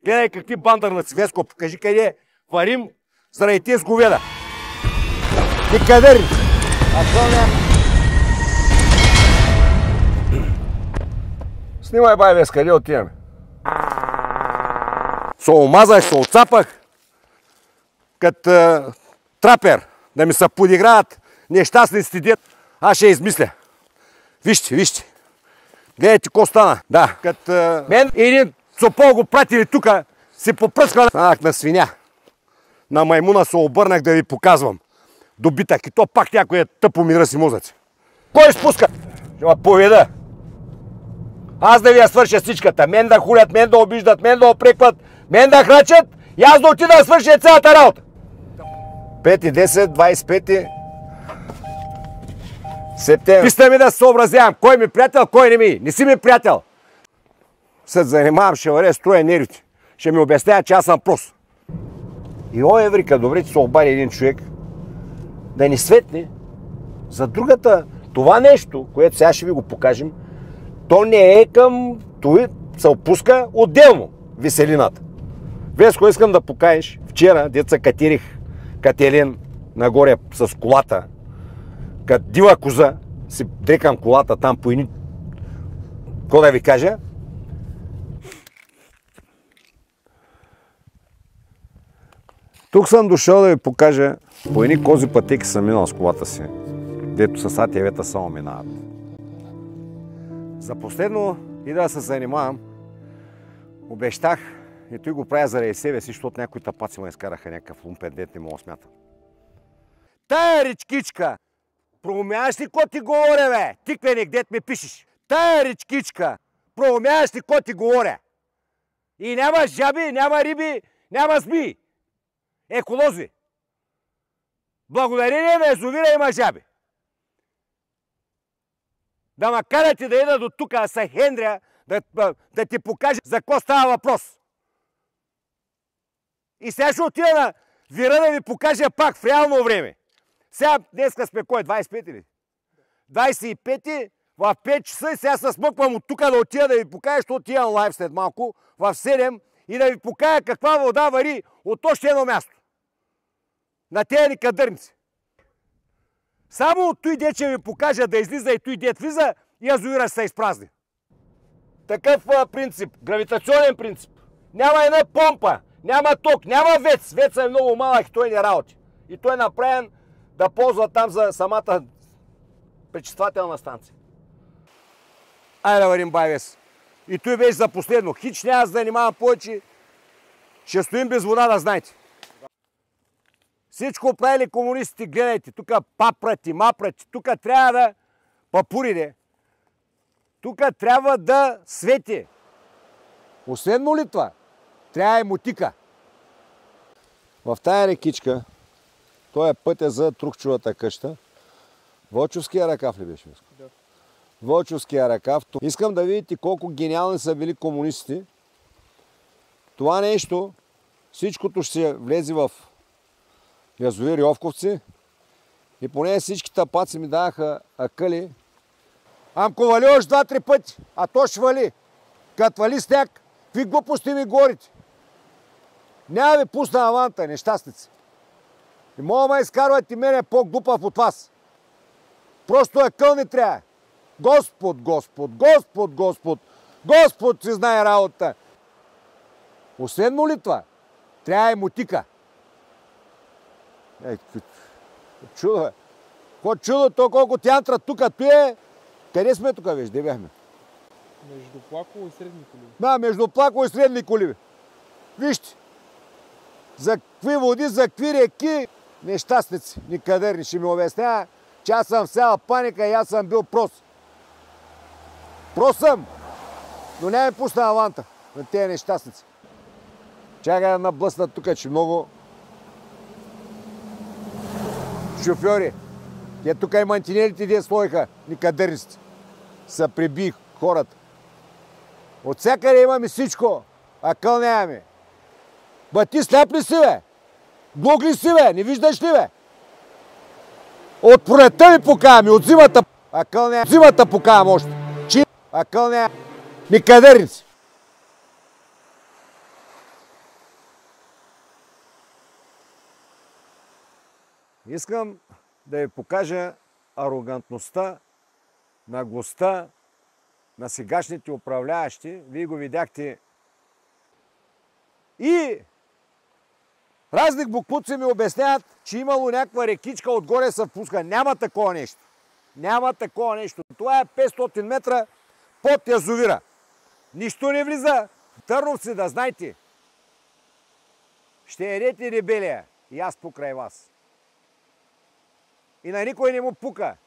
Гледай какви бандърнаци. Веско, покажи къде варим заради тези говеда. Никъде ли? Снимай, бай, Веска, къде отиваме? Се омазах, се отцапах като трапер, да ми се подиграват нещастниците дет. Аз ще измисля. Вижте, вижте. Гледайте ко стана. Да, като мен един цопол го пратили тука, си попръсква. Станах на свиня. На маймуна се обърнах да ви показвам. Добитък. И то пак някой е тъпо ми ръси мозъци. Кой спуска? Ще ме поведа. Аз да ви я свърша всичката. Мен да хулят, мен да обиждат, мен да опрекват, мен да храчат и аз да отида да свърша цялата работа. 5-10, 25 септември. Писта ми да се съобразявам. Кой ми приятел, кой не ми. Не си ми приятел. Се занимавам, ще варя строя нервите. Ще ми обяснява, че аз съм прост. И о, Еврика, добре, че се обади един човек да ни светне за другата. Това нещо, което сега ще ви го покажем, то не е към... Това се опуска отделно веселината. Веско, искам да покажеш. Вчера, деца катерих Кателин нагоре с колата. Като дива коза, си дрекам колата там по едни... Какво да ви кажа? Тук съм дошъл да ви покажа по едни кози пътеки съм минал с колата си, дето с АТВ-та само минават. За последно и да се занимавам, обещах и той го правя заради себе си, защото някои тапаци ме изкараха някакъв лумпен дет, не мога да смятам. Тая речкичка, проумяваш ли ко ти говоря, бе? Тиквеник, дет ми пишеш. Тая речкичка, проумяваш ли ко ти говоря? И няма жаби, няма риби, няма змии. Еколози. Благодарение на язовира има жаби. Да ма карате да ида до тук, да се хендря, да ти покажа за какво става въпрос. И сега ще отида на вира да ви покажа пак в реално време. Сега днеска сме кой? 25 или? 25 в 5 часа и сега се смъквам от тук да отида да ви покажа, защото отивам лайв след малко в 7 и да ви покажа каква вода вари от още едно място. На тези ни кадърници. Само от той дет ще ви покажа да излиза и той дет влиза и язовира се изпразни. Такъв принцип, гравитационен принцип. Няма една помпа, няма ток, няма вец. Веца е много малък и той не работи. И той е направен да ползва там за самата пречиствателна станция. Айде да варим байвес. И той беше за последно. Хич няма да се занимавам повече. Ще стоим без вода, да знаете. Всичко правили комунистите, гледайте. Тук папрати, мапрати. Тук трябва да папуриде. Тук трябва да свети. Освен молитва, трябва и мотика. В тая рекичка, той е пътя за Трухчовата къща. Вълчовския ръкав ли беше? Да. Вълчовския ръкав. Искам да видите колко гениални са били комунистите. Това нещо, всичкото ще се влезе в язовир Йовковци и поне всички тапаци ми даваха акъли. Амко вали още 2-3 пъти, а то ще вали. Като вали сняг, какви глупости ми говорите? Няма ви пусна аванта, нещастници. И мога ме изкарват и мене по-глупав от вас. Просто акъл не трябва. Господ, Господ, Господ, Господ, Господ си знае работа. Освен молитва, трябва и мотика. Чудо е. Какво чудо, то колко театра тук, е. Къде сме тук, виж, де бяхме? Между Плаково и Средни Коливи. Да, между Плаково и Средни Коливи. Вижте, за какви води, за какви реки, нещастници, никъдерни. Ще ми обяснява, че аз съм всяла паника и аз съм бил прост. Прост съм, но няма ми пусна аванта на тези нещастници. Чакай да наблъсна тук, че много шофьори. Те тук и мантинелите де слоиха, никъдърниците. Са прибих хората. От всякъде имаме всичко, а къл нямаме. Ба ти сляп ли си, бе? Глух ли си, бе? Не виждаш ли, бе? От пролетта ми покаваме, от зимата, а къл нямаме. Зимата покавам още. А къл нямаме. Никъдърници. Искам да ви покажа арогантността, наглостта на сегашните управляващи. Вие го видяхте. И разни буклуци ми обясняват, че имало някаква рекичка отгоре се впуска. Няма такова нещо. Няма такова нещо. Това е 500 метра под язовира. Нищо не влиза. Търновци, да знаете. Ще едете ребелия. И аз покрай вас. И на никой не му пука.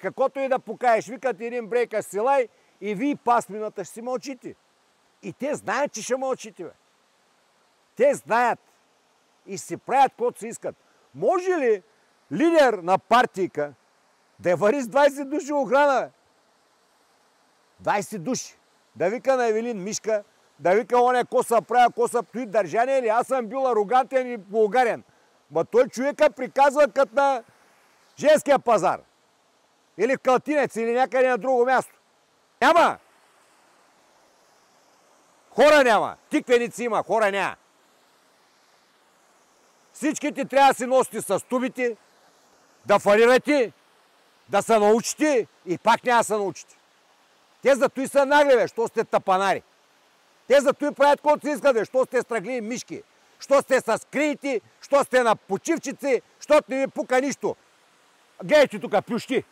Каквото и да покаеш, викат един брейка силай и вие пасмината ще си мълчите. И те знаят, че ще мълчите, бе. Те знаят и си правят каквото си искат. Може ли лидер на партийка да вари с 20 души охрана, бе? 20 души. Да вика на Евелин Мишка, да вика оня ко са правя, ко са птои държание ли? Аз съм бил арогантен и българен. Ма той човека приказва като на женския пазар. Или в Калтинец, или някъде на друго място. Няма! Хора няма. Тиквеници има, хора няма. Всичките трябва да си носите с тубите, да фалирате, да се научите и пак няма да се научите. Те зато и са нагли, бе, що сте тапанари. Те зато и правят каквото си искат, бе, що сте страгли мишки, що сте с крийти, що сте на почивчици, щото не ви пука нищо. Гледайте тук, плющи.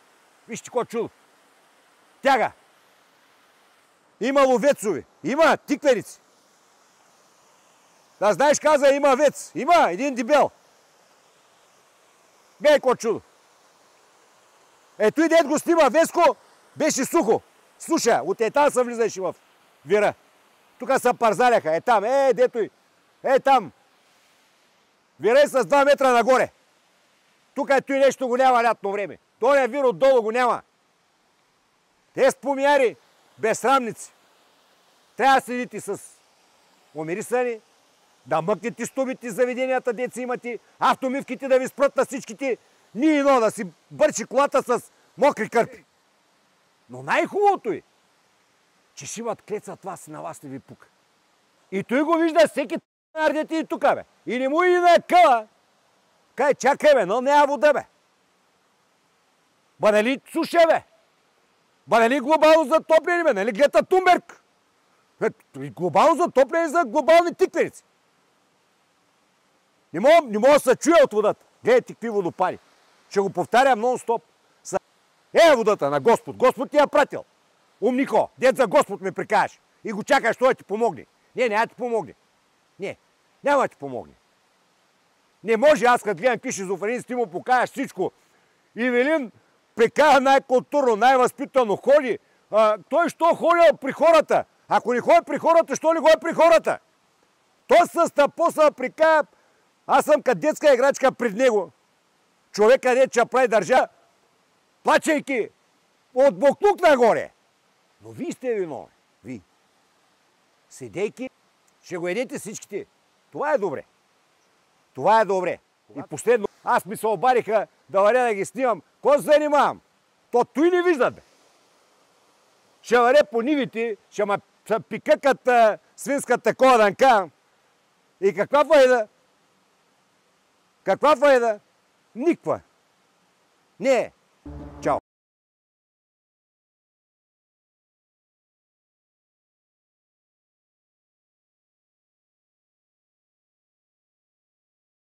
Вижте какво чудо. Тяга. Има ловецови. Има тикверици. Да знаеш, каза, има вец. Има един дебел. Гледай какво чудо. Ето и дед го снима Веско, беше сухо. Слушай, от там се влизаше в вира. Тук се парзаляха. Е там, дето и. Е там. Вира е с 2 метра нагоре. Тук ето и нещо го няма лятно време. Тоя вир отдолу го няма. Те спомяри, безсрамници. Трябва да седите с умирисани, да мъкнете стубите заведенията, деца имате, автомивките да ви спрат на всичките, ние едно да си бърчи колата с мокри кърпи. Но най-хубавото е, че ще имат клецат вас и на вас не ви пука. И той го вижда всеки нардете и тука, бе. И не му и на къла. Кай, чакай, бе, но няма вода, бе. Ба нали суша, бе? Ба нали глобално затопляне, бе? Нали Грета Тунберг? Глобално затопляне за глобални тикверици. Не мога да се чуя от водата. Гледайте какви водопади. Ще го повтарям нон-стоп. Водата на Господ. Господ ти я пратил. Умнико, дед за Господ ме прикажеш. И го чакаш, той ти помогне. Не, няма да ти помогне. Не, няма да ти помогне. Не може, аз като гледам какви шизофренисти, ти му покажеш всичко. Ивелин прикажа най-културно, най-възпитано ходи. Той що ходи при хората? Ако не ходи при хората, що не ходи при хората? Той с тъпоса прикажа, аз съм като детска играчка пред него. Човек къде че прави държа, плачейки от буклук нагоре. Но вие сте виновни. Вие. Седейки, ще го едете всичките. Това е добре. Това е добре. И последно, аз ми се обадиха да варя да ги снимам. Кой се занимавам? То той не виждат, бе. Ще варя по нивите, ще ме пикъкат свинската коданка. И каква файда? Каква файда? Никаква. Не. Чао.